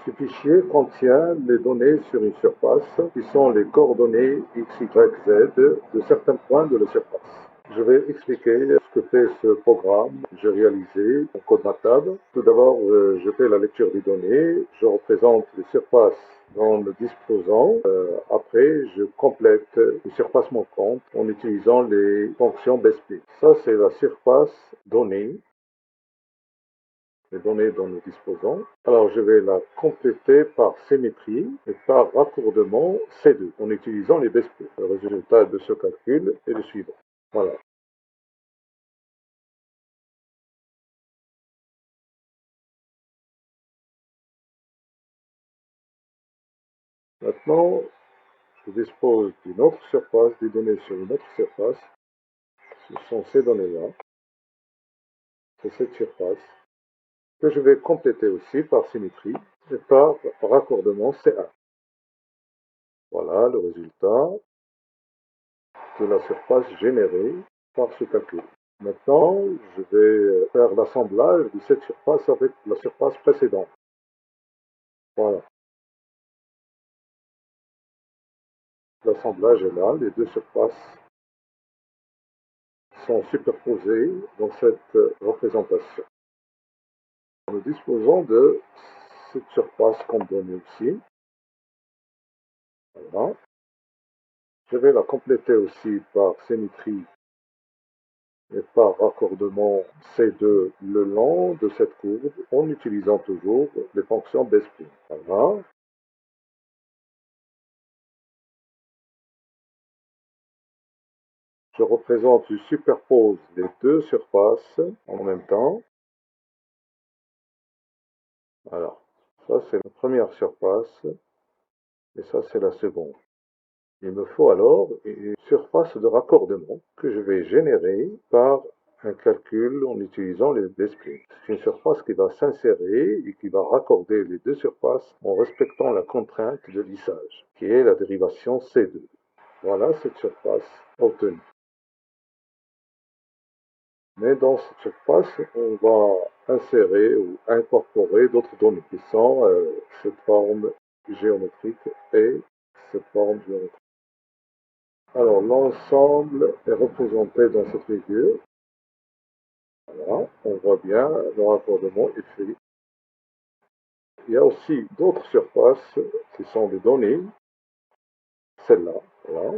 Ce fichier contient les données sur une surface qui sont les coordonnées x, y, z de certains points de la surface. Je vais expliquer ce que fait ce programme que j'ai réalisé en code MATLAB. Tout d'abord, je fais la lecture des données, je représente les surfaces dans le disposant. Après, je complète les surfaces manquantes en utilisant les fonctions BSP. Ça, c'est la surface donnée, les données dont nous disposons. Alors, je vais la compléter par symétrie et par raccordement C2 en utilisant les BSP. Le résultat de ce calcul est le suivant. Voilà. Maintenant, je dispose d'une autre surface, des données sur une autre surface. Ce sont ces données-là. C'est cette surface que je vais compléter aussi par symétrie et par raccordement C1. Voilà le résultat de la surface générée par ce calcul. Maintenant, je vais faire l'assemblage de cette surface avec la surface précédente. Voilà. L'assemblage est là, les deux surfaces sont superposées dans cette représentation. Nous disposons de cette surface comme donnée ici. Voilà. Je vais la compléter aussi par symétrie et par raccordement C2 le long de cette courbe en utilisant toujours les fonctions BSP. Voilà. Je représente, je superpose les deux surfaces en même temps. Alors, ça c'est la première surface et ça c'est la seconde. Il me faut alors une surface de raccordement que je vais générer par un calcul en utilisant les B-splines. C'est une surface qui va s'insérer et qui va raccorder les deux surfaces en respectant la contrainte de lissage, qui est la dérivation C2. Voilà cette surface obtenue. Mais dans cette surface, on va insérer ou incorporer d'autres données qui sont cette forme géométrique et cette forme géométrique. Alors, l'ensemble est représenté dans cette figure. Voilà, on voit bien le raccordement est fait. Il y a aussi d'autres surfaces qui sont des données, celle-là. Voilà.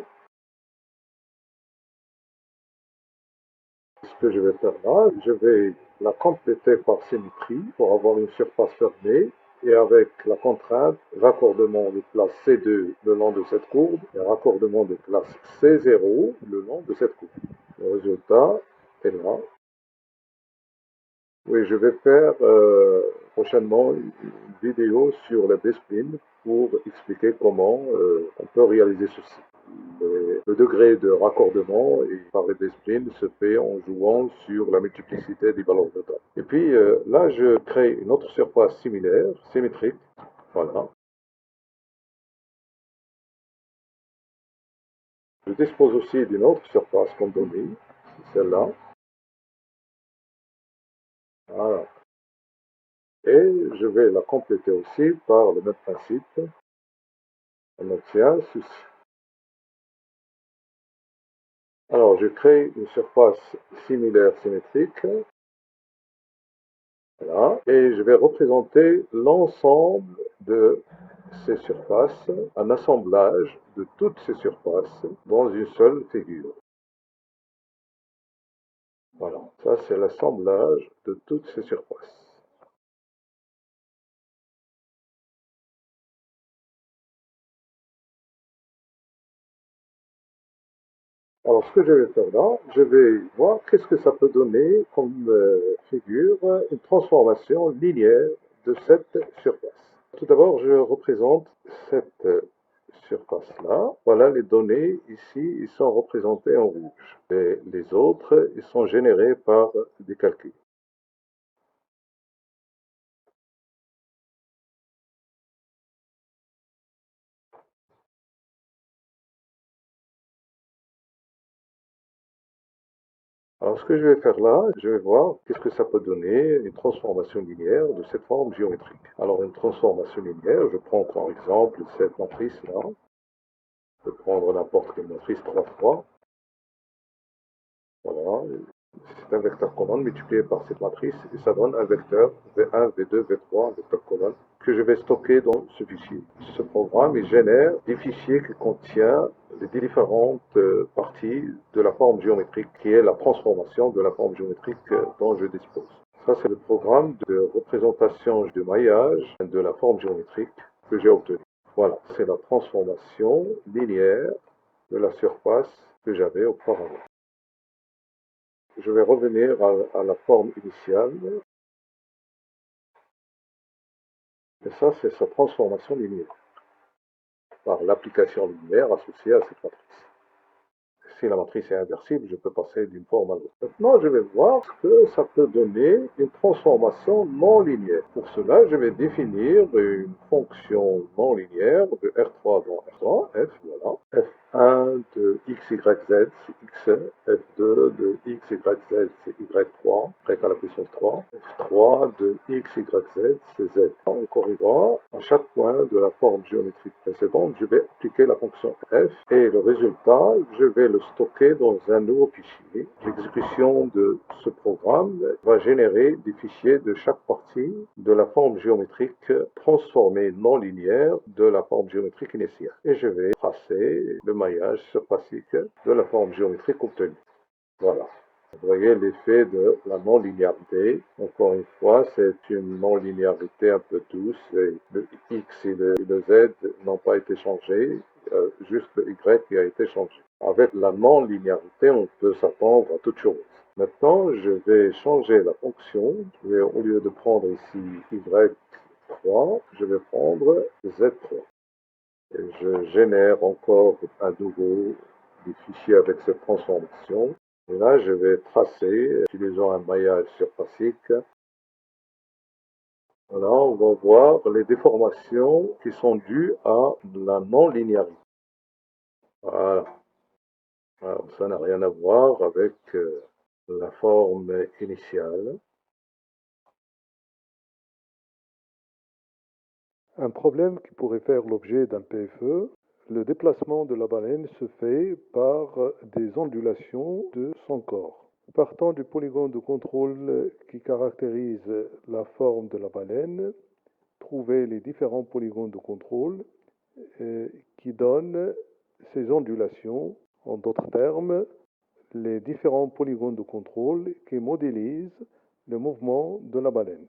Ce que je vais faire là, je vais la compléter par symétrie pour avoir une surface fermée et avec la contrainte raccordement de classe C2 le long de cette courbe et raccordement de classe C0 le long de cette courbe. Le résultat est là. Oui, je vais faire prochainement une vidéo sur la B-spline pour expliquer comment on peut réaliser ceci. Le degré de raccordement par les B-splines se fait en jouant sur la multiplicité des valeurs de temps. Et puis là, je crée une autre surface similaire, symétrique. Voilà. Je dispose aussi d'une autre surface comme donnée, celle-là. Voilà. Et je vais la compléter aussi par le même principe. On obtient ceci. Alors, je crée une surface similaire symétrique. Voilà. Et je vais représenter l'ensemble de ces surfaces, un assemblage de toutes ces surfaces dans une seule figure. Voilà. Ça, c'est l'assemblage de toutes ces surfaces. Alors, ce que je vais faire là, je vais voir qu'est-ce que ça peut donner comme figure, une transformation linéaire de cette surface. Tout d'abord, je représente cette surface-là. Voilà les données ici, ils sont représentés en rouge. Et les autres, ils sont générés par des calculs. Alors ce que je vais faire là, je vais voir qu'est-ce que ça peut donner une transformation linéaire de cette forme géométrique. Alors une transformation linéaire, je prends par exemple cette matrice-là, je peux prendre n'importe quelle matrice 3 fois, voilà, c'est un vecteur colonne multiplié par cette matrice et ça donne un vecteur V1, V2, V3, un vecteur colonne que je vais stocker dans ce fichier. Ce programme il génère des fichiers qui contiennent les différentes parties de la forme géométrique qui est la transformation de la forme géométrique dont je dispose. Ça c'est le programme de représentation du maillage de la forme géométrique que j'ai obtenu. Voilà, c'est la transformation linéaire de la surface que j'avais auparavant. Je vais revenir à la forme initiale. Et ça, c'est sa transformation linéaire, par l'application linéaire associée à cette matrice. Si la matrice est inversible, je peux passer d'une forme à l'autre. Maintenant, je vais voir ce que ça peut donner une transformation non linéaire. Pour cela, je vais définir une fonction non linéaire de R3 dans R3, F, voilà. F1 de x, y, z, c'est x, F2 de x, y, z, c'est y3, y à la puissance 3, F3 de x, y, z, c'est z. Encore une fois, à chaque point de la forme géométrique précédente, je vais appliquer la fonction f et le résultat, je vais le stocker dans un nouveau fichier. L'exécution de ce programme va générer des fichiers de chaque partie de la forme géométrique transformée non linéaire de la forme géométrique initiale. Et je vais tracer le maillage surfacique de la forme géométrique obtenue. Voilà. Vous voyez l'effet de la non-linéarité. Encore une fois, c'est une non-linéarité un peu douce. Et le x et le z n'ont pas été changés, juste le y qui a été changé. Avec la non-linéarité, on peut s'attendre à toute chose. Maintenant, je vais changer la fonction. Au lieu de prendre ici y3, je vais prendre z3. Et je génère encore à nouveau des fichiers avec cette transformation. Et là, je vais tracer, utilisant un maillage surfacique. Voilà, on va voir les déformations qui sont dues à la non-linéarité. Voilà. Alors, ça n'a rien à voir avec la forme initiale. Un problème qui pourrait faire l'objet d'un PFE, le déplacement de la baleine se fait par des ondulations de son corps. Partant du polygone de contrôle qui caractérise la forme de la baleine, trouver les différents polygones de contrôle qui donnent ces ondulations. En d'autres termes, les différents polygones de contrôle qui modélisent le mouvement de la baleine.